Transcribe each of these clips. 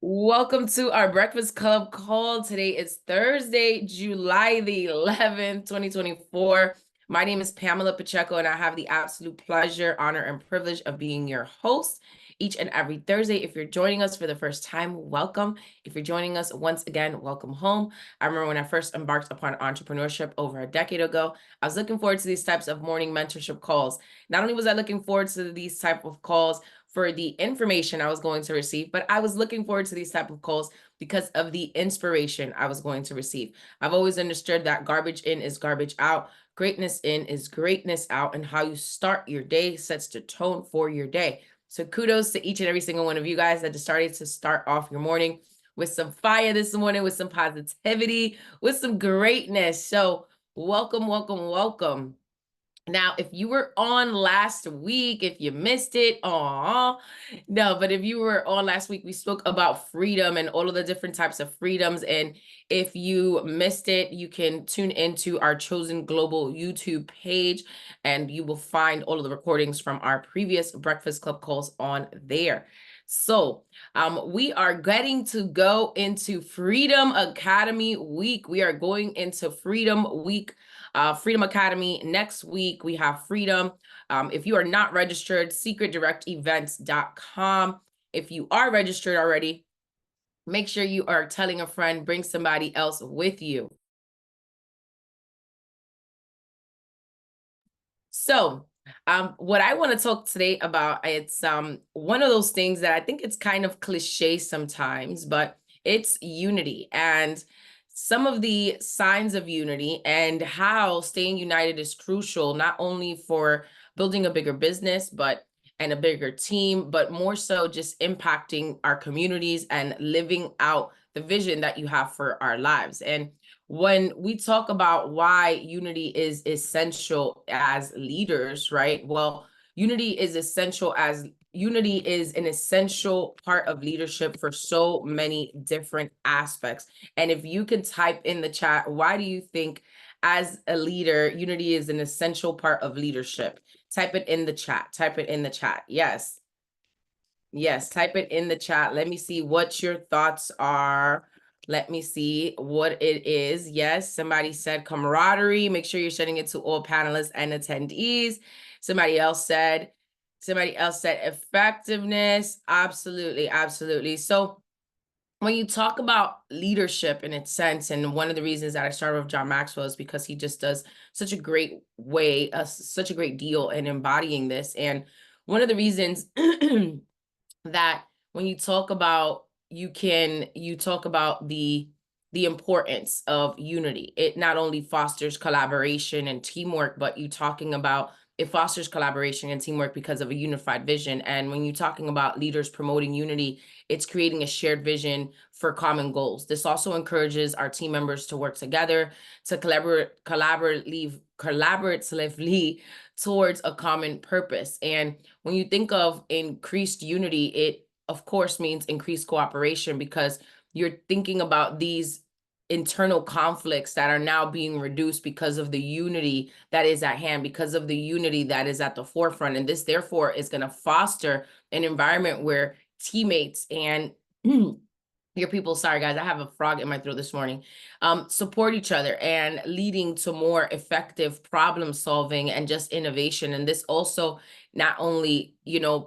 Welcome to our Breakfast Club call. Today is Thursday, July the 11th, 2024. My name is Pamela Pacheco, and I have the absolute pleasure, honor, and privilege of being your host each and every Thursday. If you're joining us for the first time, welcome. If you're joining us once again, welcome home. I remember when I first embarked upon entrepreneurship over a decade ago, I was looking forward to these types of morning mentorship calls. Not only was I looking forward to these type of calls for the information I was going to receive, but I was looking forward to these type of calls because of the inspiration I was going to receive. I've always understood that garbage in is garbage out, greatness in is greatness out, and how you start your day sets the tone for your day. So kudos to each and every single one of you guys that decided to start off your morning with some fire this morning, with some positivity, with some greatness. So welcome, welcome, welcome. Now, if you were on last week, if you missed it, no, but if you were on last week, we spoke about freedom and all of the different types of freedoms. And if you missed it, you can tune into our Chosen Global YouTube page, and you will find all of the recordings from our previous Breakfast Club calls on there. So we are getting to go into Freedom Academy Week. We are going into Freedom Week. Freedom Academy. Next week, we have Freedom. If you are not registered, secretdirectevents.com. If you are registered already, make sure you are telling a friend, bring somebody else with you. So what I want to talk today about, it's one of those things that I think it's kind of cliche sometimes, but it's unity and some of the signs of unity and how staying united is crucial, not only for building a bigger business, but and a bigger team, but more so just impacting our communities and living out the vision that you have for our lives. And when we talk about why unity is essential as leaders, right? Well, unity is an essential part of leadership for so many different aspects. And if you can type in the chat, why do you think as a leader, unity is an essential part of leadership? Type it in the chat. Type it in the chat. Yes. Yes, type it in the chat. Let me see what your thoughts are. Let me see what it is. Yes, somebody said camaraderie. Make sure you're sending it to all panelists and attendees. Somebody else said effectiveness. Absolutely, absolutely. So when you talk about leadership in its sense, and one of the reasons that I started with John Maxwell is because he just does such a great way, such a great deal in embodying this. And one of the reasons that when you talk about you talk about the importance of unity. It not only fosters collaboration and teamwork, but you talking about it fosters collaboration and teamwork because of a unified vision. And when you're talking about leaders promoting unity, it's creating a shared vision for common goals. This also encourages our team members to work together to collaboratively towards a common purpose. And when you think of increased unity, it of course means increased cooperation, because you're thinking about these internal conflicts that are now being reduced because of the unity that is at hand, because of the unity that is at the forefront. And this therefore is going to foster an environment where teammates and your people, sorry guys, I have a frog in my throat this morning, support each other, and leading to more effective problem solving and just innovation. And this also not only,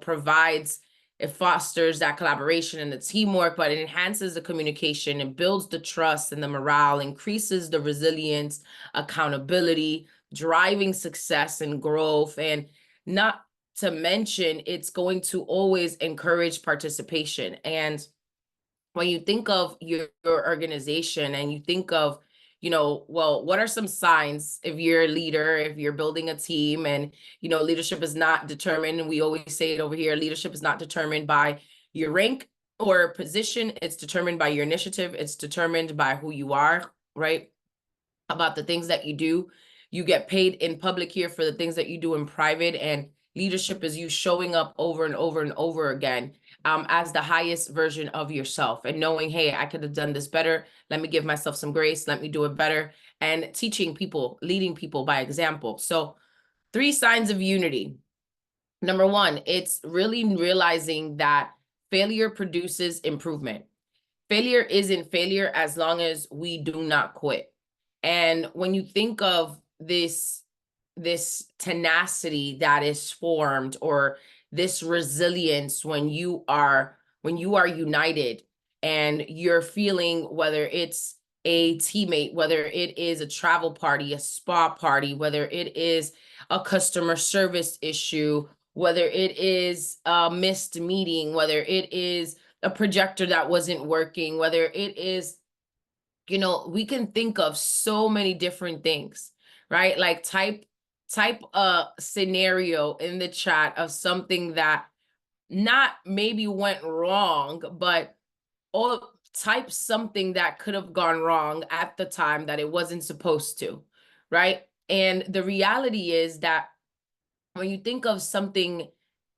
provides, it fosters that collaboration and the teamwork, but it enhances the communication and builds the trust and the morale, increases the resilience, accountability, driving success and growth. And not to mention, it's going to always encourage participation. And when you think of your organization and you think of, well, what are some signs if you're a leader, if you're building a team, and, leadership is not determined, and we always say it over here, leadership is not determined by your rank or position. It's determined by your initiative. It's determined by who you are, right? About the things that you do. You get paid in public here for the things that you do in private, and leadership is you showing up over and over and over again as the highest version of yourself, and knowing, hey, I could have done this better. Let me give myself some grace. Let me do it better. And teaching people, leading people by example. So 3 signs of unity. Number 1, it's really realizing that failure produces improvement. failure isn't failure as long as we do not quit. And when you think of this tenacity that is formed, or this resilience when you are united and you're feeling, whether it's a teammate, whether it is a travel party, a spa party, whether it is a customer service issue, whether it is a missed meeting, whether it is a projector that wasn't working, whether it is, we can think of so many different things, right? Like type a scenario in the chat of something that not maybe went wrong, but or type something that could have gone wrong at the time that it wasn't supposed to, right? And the reality is that when you think of something,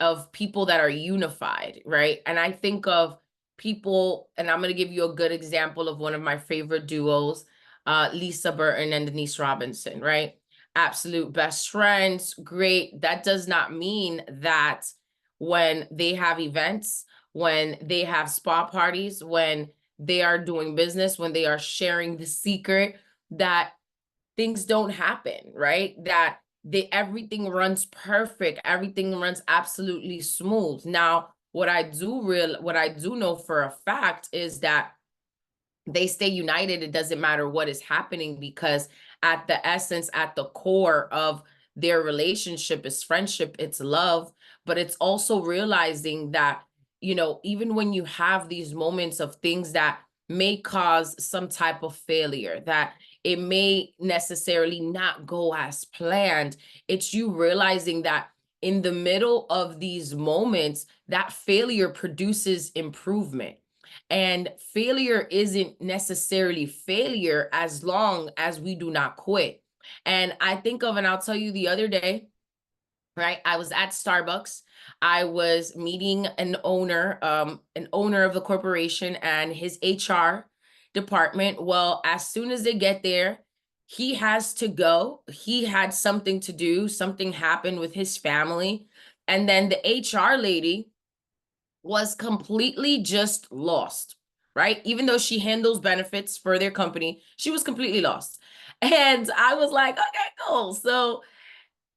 of people that are unified, right? And I think of people, and I'm going to give you a good example of one of my favorite duos, Lisa Burton and Denise Robinson, right? Absolute best friends, great. That does not mean that when they have events, when they have spa parties, when they are doing business, when they are sharing the secret, that things don't happen, right? That everything runs perfect, everything runs absolutely smooth. Now, what I do know for a fact is that they stay united. It doesn't matter what is happening, because at the essence, at the core of their relationship is friendship, it's love, but it's also realizing that, even when you have these moments of things that may cause some type of failure, that it may necessarily not go as planned, it's you realizing that in the middle of these moments, that failure produces improvement. And failure isn't necessarily failure as long as we do not quit. And I think of, and I'll tell you, the other day, right, I was at Starbucks. I was meeting an owner of the corporation and his HR department. Well, as soon as they get there, he has to go. He had something to do, something happened with his family. And then the HR lady was completely just lost, right? Even though she handles benefits for their company, she was completely lost. And I was like, okay, cool. So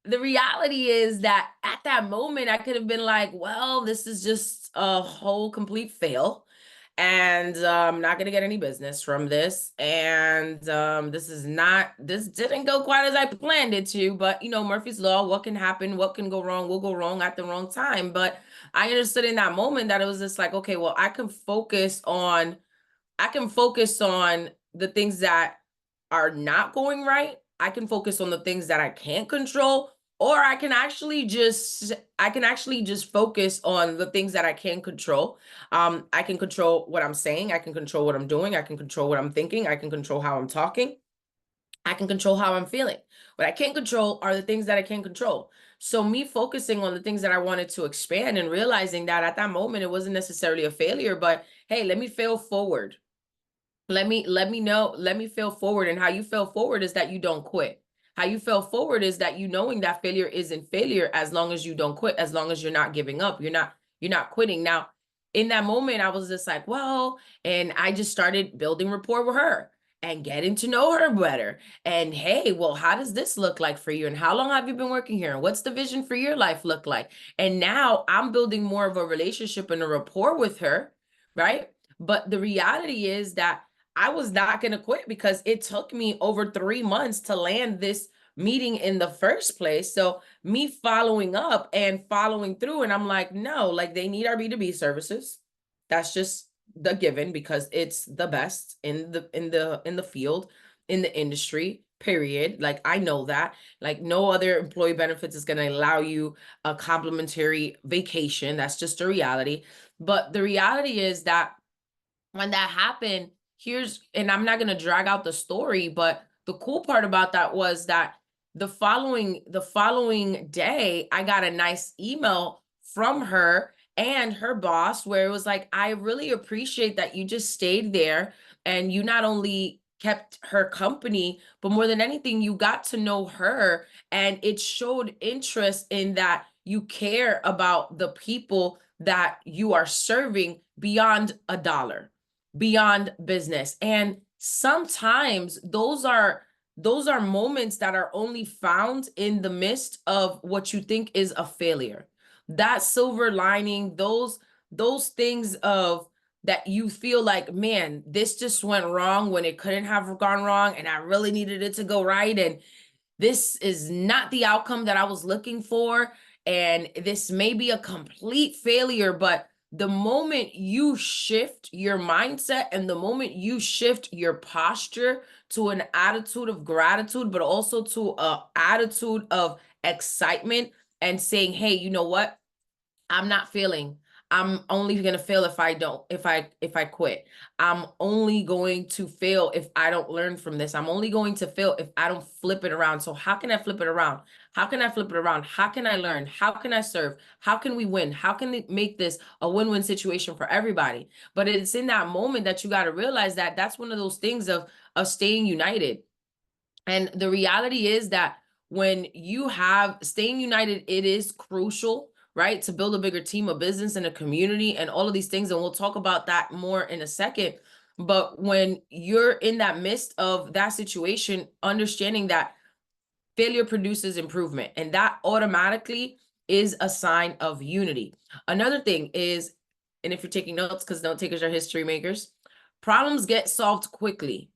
the reality is that at that moment, I could have been like, well, this is just a whole complete fail. And I'm not going to get any business from this. And this didn't go quite as I planned it to. But, Murphy's Law, what can happen? What can go wrong? Will go wrong at the wrong time. But I understood in that moment that it was just like, okay, well, I can focus on the things that are not going right. I can focus on the things that I can't control, or I can actually just focus on the things that I can control. I can control what I'm saying, I can control what I'm doing, I can control what I'm thinking, I can control how I'm talking, I can control how I'm feeling. What I can't control are the things that I can't control. So me focusing on the things that I wanted to expand, and realizing that at that moment it wasn't necessarily a failure, but hey, let me fail forward. Let me fail forward. And how you fail forward is that you don't quit. How you fail forward is that knowing that failure isn't failure as long as you don't quit, as long as you're not giving up, you're not quitting. Now, in that moment, I was just like, well, and I just started building rapport with her and getting to know her better. And hey, well, how does this look like for you? And how long have you been working here? And what's the vision for your life look like? And now I'm building more of a relationship and a rapport with her, right? But the reality is that I was not going to quit, because it took me over 3 months to land this meeting in the first place. So me following up and following through, and I'm like, no, like, they need our B2B services. That's just the given, because it's the best in the field, in the industry, period. Like, I know that, like, no other employee benefits is going to allow you a complimentary vacation. That's just a reality. But the reality is that when that happened, and I'm not going to drag out the story, but the cool part about that was that the following day, I got a nice email from her and her boss, where it was like, I really appreciate that you just stayed there, and you not only kept her company, but more than anything, you got to know her, and it showed interest in that you care about the people that you are serving beyond a dollar, beyond business. And sometimes those are moments that are only found in the midst of what you think is a failure. That silver lining, those things of that you feel like, man, this just went wrong when it couldn't have gone wrong, and I really needed it to go right. And this is not the outcome that I was looking for. And this may be a complete failure, but the moment you shift your mindset and the moment you shift your posture to an attitude of gratitude, but also to an attitude of excitement and saying, hey, you know what? I'm not failing. I'm only going to fail if I don't, if I quit. I'm only going to fail if I don't learn from this. I'm only going to fail if I don't flip it around. So how can I flip it around? How can I flip it around? How can I learn? How can I serve? How can we win? How can we make this a win-win situation for everybody? But it's in that moment that you got to realize that that's one of those things of staying united. And the reality is that when you have staying united, it is crucial, right? To build a bigger team, a business, and a community, and all of these things. And we'll talk about that more in a second. But when you're in that midst of that situation, understanding that failure produces improvement, and that automatically is a sign of unity. Another thing is, and if you're taking notes, because note takers are history makers, problems get solved quickly.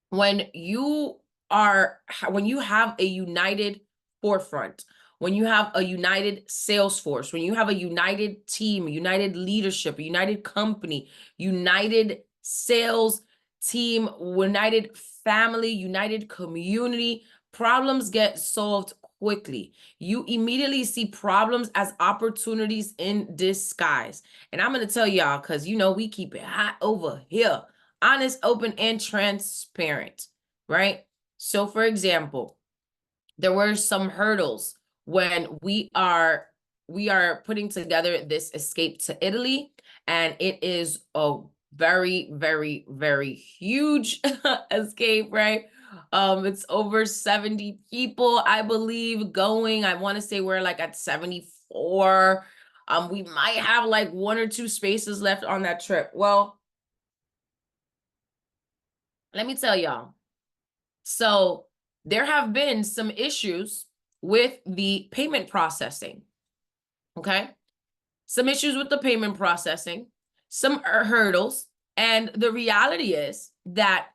When you have a united forefront, when you have a united sales force, when you have a united team, united leadership, a united company, united sales team, united family, united community, problems get solved quickly. You immediately see problems as opportunities in disguise. And I'm going to tell y'all, because we keep it hot over here. Honest, open, and transparent, right? So for example, there were some hurdles when we are putting together this escape to Italy, and it is a very, very, very huge escape, right? It's over 70 people, I believe, going. I want to say we're like at 74. We might have like 1 or 2 spaces left on that trip. Well, let me tell y'all. So there have been some issues with the payment processing, okay? Some issues with the payment processing, some hurdles. And the reality is that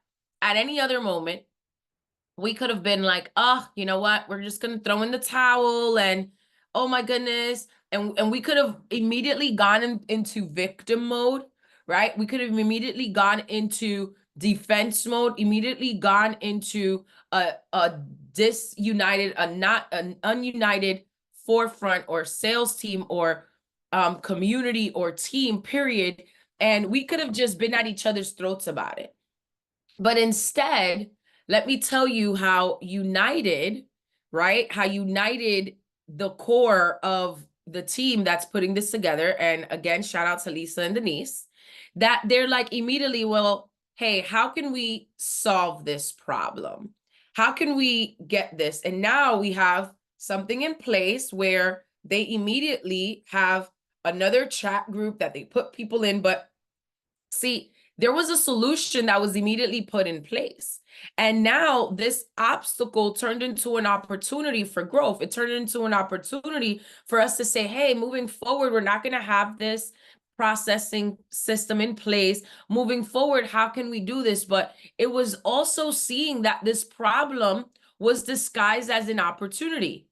at any other moment, we could have been like, oh, you know what? We're just going to throw in the towel and, oh my goodness. And we could have immediately gone into victim mode, right? We could have immediately gone into defense mode, immediately gone into a disunited, not an ununited forefront or sales team or community or team, period. And we could have just been at each other's throats about it. But instead, let me tell you how united, right? How united the core of the team that's putting this together. And again, shout out to Lisa and Denise, that they're like immediately, well, hey, how can we solve this problem? How can we get this? And now we have something in place where they immediately have another chat group that they put people in. But see, there was a solution that was immediately put in place. And now this obstacle turned into an opportunity for growth. It turned into an opportunity for us to say, hey, moving forward, we're not going to have this processing system in place. Moving forward, how can we do this? But it was also seeing that this problem was disguised as an opportunity.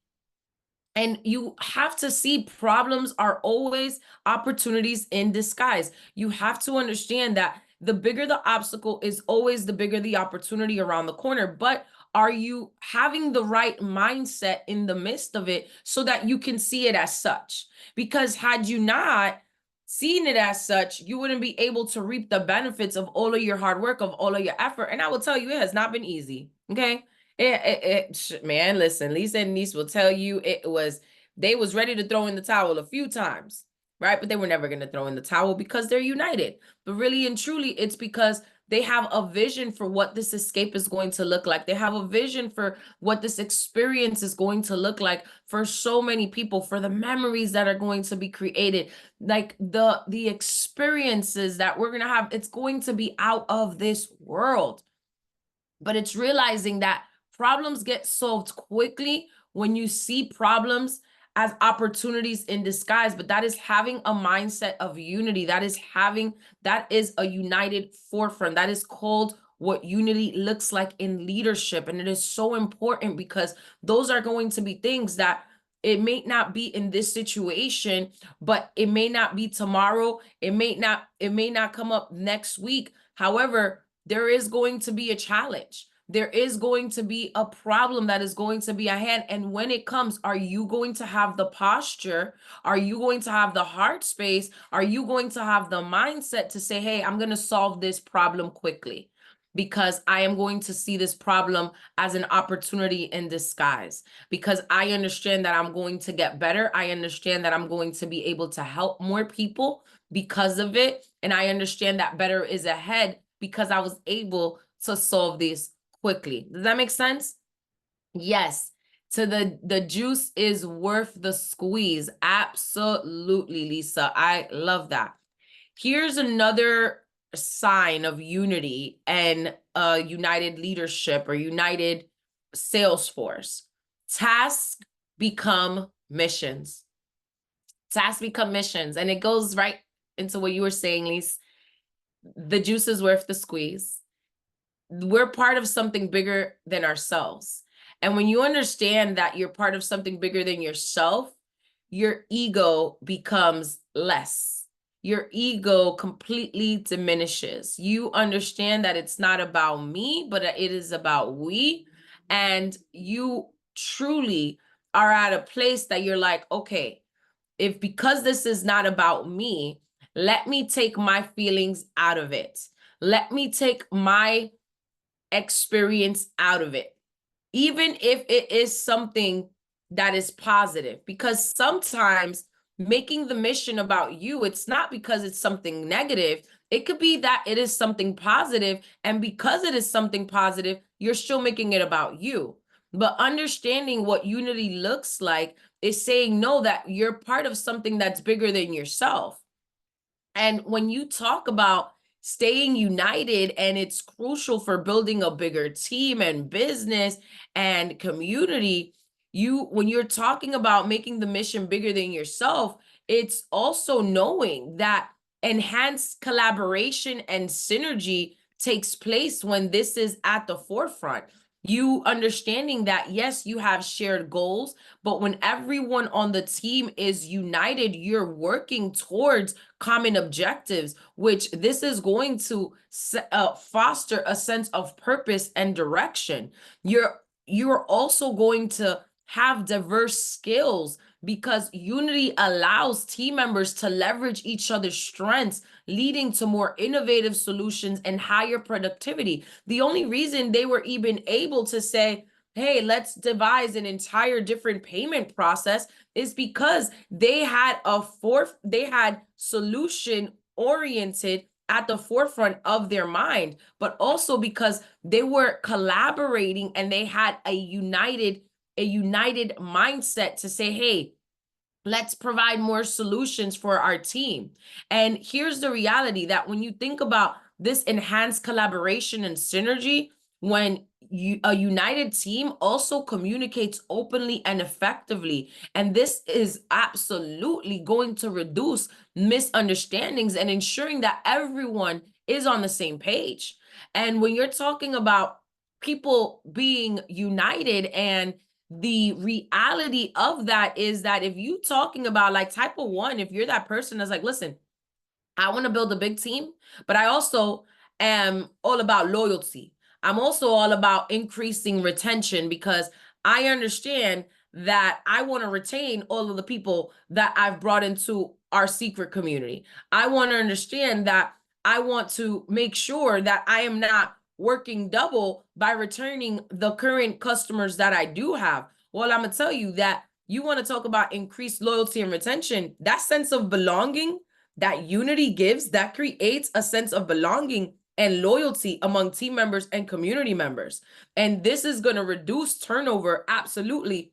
And you have to see problems are always opportunities in disguise. You have to understand that the bigger the obstacle is always the bigger the opportunity around the corner. But are you having the right mindset in the midst of it so that you can see it as such? Because had you not seen it as such, you wouldn't be able to reap the benefits of all of your hard work, of all of your effort. And I will tell you, it has not been easy. Okay. Man, listen, Lisa and Denise will tell you they was ready to throw in the towel a few times, right? But they were never going to throw in the towel because they're united. But really and truly, it's because They have a vision for what this escape is going to look like. They have a vision for what this experience is going to look like for so many people, for the memories that are going to be created, like the experiences that we're going to have. It's going to be out of this world. But it's realizing that problems get solved quickly when you see problems as opportunities in disguise. But that is having a mindset of unity. That is a united forefront. That is called what unity looks like in leadership. And it is so important because those are going to be things that it may not be in this situation, but it may not be tomorrow. It may not come up next week. However, there is going to be a challenge. There is going to be a problem that is going to be at hand. And when it comes, are you going to have the posture? Are you going to have the heart space? Are you going to have the mindset to say, hey, I'm going to solve this problem quickly because I am going to see this problem as an opportunity in disguise, because I understand that I'm going to get better. I understand that I'm going to be able to help more people because of it. And I understand that better is ahead because I was able to solve this quickly. Does that make sense? Yes. To the juice is worth the squeeze. Absolutely, Lisa. I love that. Here's another sign of unity and united leadership or united sales force. Tasks become missions. Tasks become missions. And it goes right into what you were saying, Lisa. The juice is worth the squeeze. We're part of something bigger than ourselves. And when you understand that you're part of something bigger than yourself, your ego becomes less. Your ego completely diminishes. You understand that it's not about me, but it is about we. And you truly are at a place that you're like, okay, because this is not about me, let me take my feelings out of it. Let me take my experience out of it, even if it is something that is positive, because sometimes making the mission about you, it's not because it's something negative. It could be that it is something positive, and because it is something positive, you're still making it about you. But understanding what unity looks like is saying no, that you're part of something that's bigger than yourself. And when you talk about staying united, and it's crucial for building a bigger team and business and community, when you're talking about making the mission bigger than yourself, it's also knowing that enhanced collaboration and synergy takes place when this is at the forefront. You understanding that, yes, you have shared goals, but when everyone on the team is united, you're working towards common objectives, which this is going to foster a sense of purpose and direction. You're also going to have diverse skills, because unity allows team members to leverage each other's strengths, leading to more innovative solutions and higher productivity. The only reason they were even able to say, hey, let's devise an entire different payment process, is because they had solution oriented at the forefront of their mind, but also because they were collaborating and they had a united mindset to say, hey, let's provide more solutions for our team. And here's the reality, that when you think about this enhanced collaboration and synergy, when a united team also communicates openly and effectively, and this is absolutely going to reduce misunderstandings and ensuring that everyone is on the same page. And when you're talking about people being united, and the reality of that is that if you talking about like type of one, if you're that person that's like, listen, I want to build a big team, but I also am all about loyalty. I'm also all about increasing retention, because I understand that I want to retain all of the people that I've brought into our secret community. I want to understand that I want to make sure that I am not working double by returning the current customers that I do have. Well, I'm going to tell you that you want to talk about increased loyalty and retention, that sense of belonging that unity gives, that creates a sense of belonging, and loyalty among team members and community members. And this is going to reduce turnover, absolutely,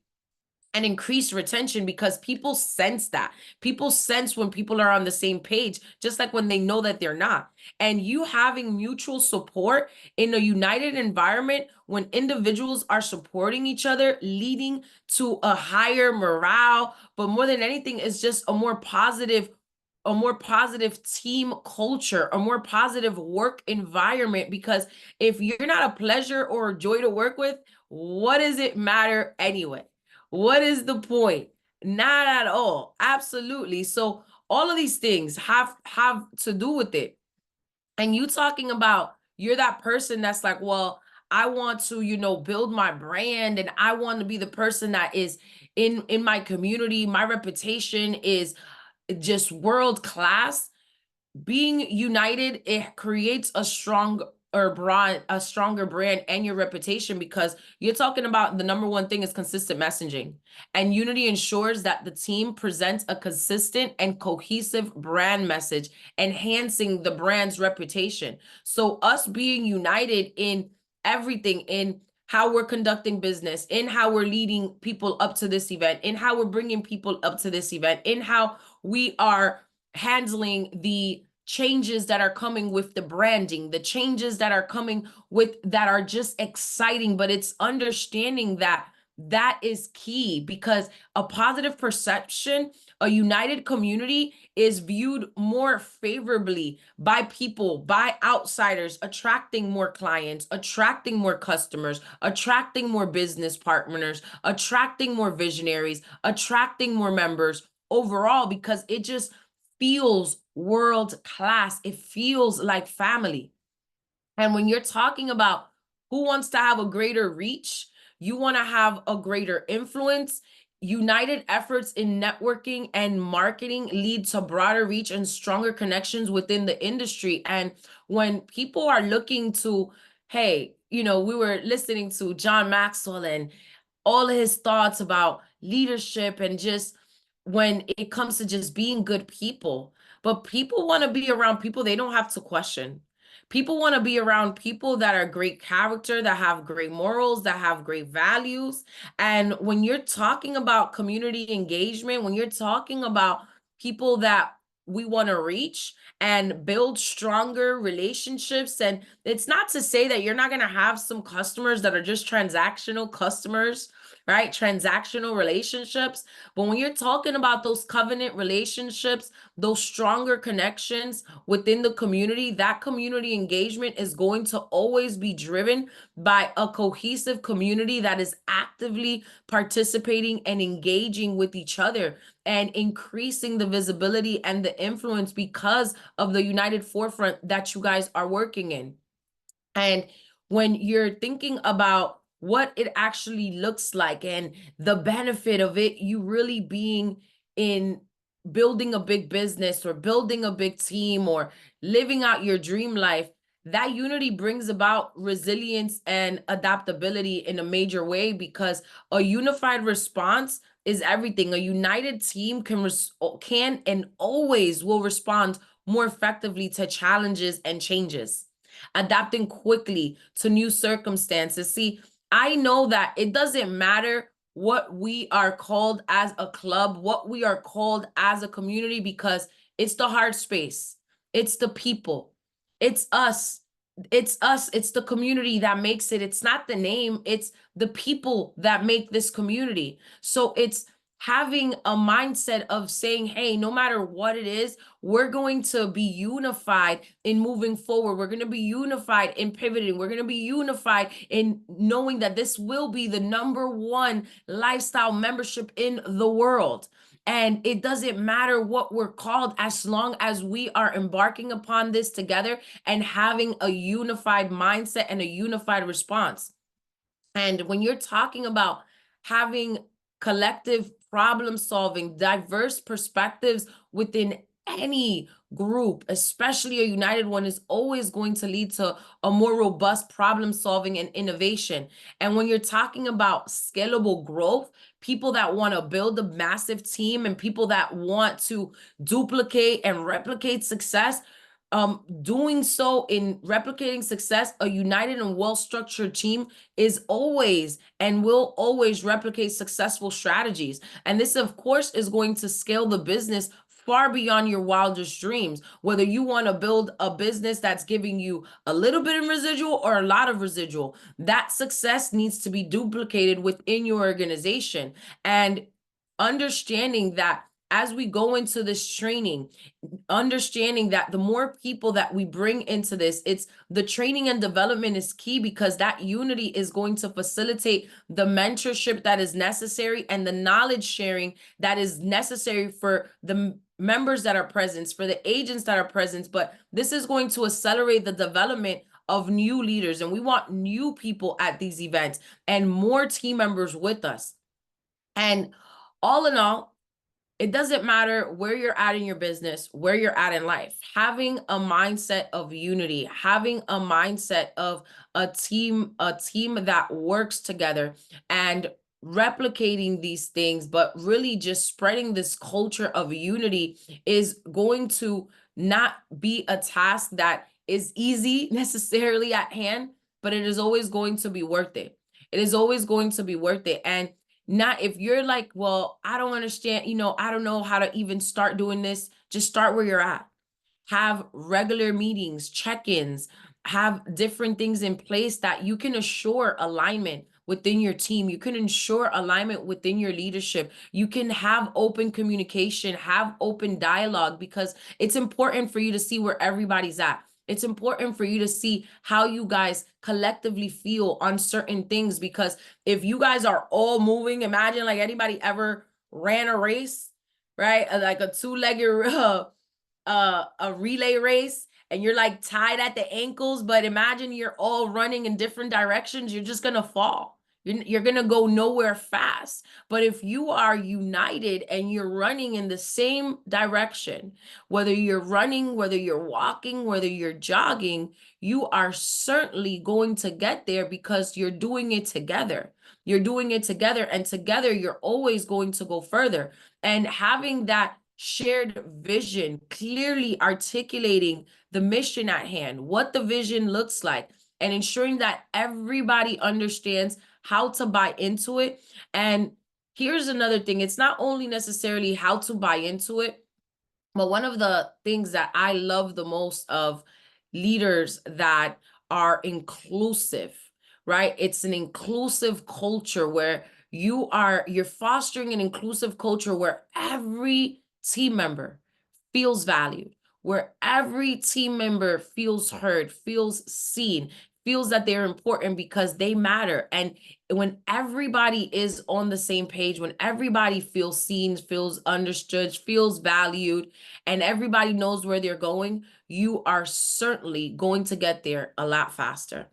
and increase retention, because people sense that. People sense when people are on the same page, just like when they know that they're not. And you having mutual support in a united environment, when individuals are supporting each other, leading to a higher morale, but more than anything, it's just a more positive team culture, a more positive work environment. Because if you're not a pleasure or a joy to work with, what does it matter anyway? What is the point? Not at all. Absolutely. So all of these things have to do with it. And you talking about, you're that person that's like, well, I want to, build my brand, and I want to be the person that is in my community. My reputation is just world class. Being united, it creates a stronger brand and your reputation, because you're talking about, the number one thing is consistent messaging, and unity ensures that the team presents a consistent and cohesive brand message, enhancing the brand's reputation. So us being united in everything, in how we're conducting business, in how we're leading people up to this event, in how we're bringing people up to this event, in how we are handling the changes that are coming with the branding, the changes that are coming with that are just exciting, but it's understanding that that is key, because a positive perception, a united community is viewed more favorably by people, by outsiders, attracting more clients, attracting more customers, attracting more business partners, attracting more visionaries, attracting more members overall, because it just feels world class. It feels like family. And when you're talking about who wants to have a greater reach, you want to have a greater influence. United efforts in networking and marketing lead to broader reach and stronger connections within the industry. And when people are looking to, hey, we were listening to John Maxwell and all of his thoughts about leadership, and just when it comes to just being good people. But people want to be around people they don't have to question. People want to be around people that are great character, that have great morals, that have great values. And when you're talking about community engagement, when you're talking about people that we want to reach and build stronger relationships, and it's not to say that you're not going to have some customers that are just transactional customers, right? Transactional relationships. But when you're talking about those covenant relationships, those stronger connections within the community, that community engagement is going to always be driven by a cohesive community that is actively participating and engaging with each other, and increasing the visibility and the influence because of the united forefront that you guys are working in. And when you're thinking about what it actually looks like and the benefit of it, you really being in building a big business or building a big team or living out your dream life, that unity brings about resilience and adaptability in a major way, because a unified response is everything. A united team can and always will respond more effectively to challenges and changes, adapting quickly to new circumstances. See, I know that it doesn't matter what we are called as a club, what we are called as a community, because it's the hard space. It's the people. It's us. It's us. It's the community that makes it. It's not the name. It's the people that make this community. So it's having a mindset of saying, hey, no matter what it is, we're going to be unified in moving forward. We're going to be unified in pivoting. We're going to be unified in knowing that this will be the #1 lifestyle membership in the world. And it doesn't matter what we're called, as long as we are embarking upon this together and having a unified mindset and a unified response. And when you're talking about having collective problem solving, diverse perspectives within any group, especially a united one, is always going to lead to a more robust problem solving and innovation. And when you're talking about scalable growth, people that want to build a massive team and people that want to duplicate and replicate success, doing so in replicating success, a united and well-structured team is always and will always replicate successful strategies. And this, of course, is going to scale the business far beyond your wildest dreams. Whether you want to build a business that's giving you a little bit of residual or a lot of residual, that success needs to be duplicated within your organization. And understanding that as we go into this training, understanding that the more people that we bring into this, it's the training and development is key, because that unity is going to facilitate the mentorship that is necessary and the knowledge sharing that is necessary for the members that are present, for the agents that are present. But this is going to accelerate the development of new leaders, and we want new people at these events and more team members with us. And all in all, it doesn't matter where you're at in your business, where you're at in life, having a mindset of unity, having a mindset of a team that works together and replicating these things, but really just spreading this culture of unity is going to not be a task that is easy necessarily at hand, but it is always going to be worth it. It is always going to be worth it. And not if you're like, well, I don't understand, I don't know how to even start doing this. Just start where you're at. Have regular meetings, check-ins, have different things in place that you can assure alignment within your team. You can ensure alignment within your leadership. You can have open communication, have open dialogue, because it's important for you to see where everybody's at. It's important for you to see how you guys collectively feel on certain things, because if you guys are all moving, imagine like anybody ever ran a race, right? Like a two-legged a relay race, and you're like tied at the ankles, but imagine you're all running in different directions, you're just gonna fall. You're gonna go nowhere fast. But if you are united and you're running in the same direction, whether you're running, whether you're walking, whether you're jogging, you are certainly going to get there, because you're doing it together. You're doing it together, and together you're always going to go further. And having that shared vision, clearly articulating the mission at hand, what the vision looks like, and ensuring that everybody understands how to buy into it. And here's another thing. It's not only necessarily how to buy into it, but one of the things that I love the most of leaders that are inclusive, right? It's an inclusive culture where you're fostering an inclusive culture where every team member feels valued, where every team member feels heard, feels seen, feels that they're important because they matter. And when everybody is on the same page, when everybody feels seen, feels understood, feels valued, and everybody knows where they're going, you are certainly going to get there a lot faster.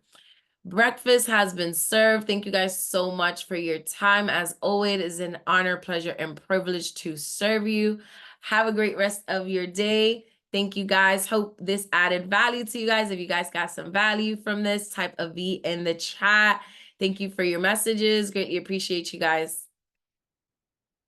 Breakfast has been served. Thank you guys so much for your time. As always, it is an honor, pleasure, and privilege to serve you. Have a great rest of your day. Thank you guys. Hope this added value to you guys. If you guys got some value from this, type a V in the chat. Thank you for your messages. Greatly appreciate you guys.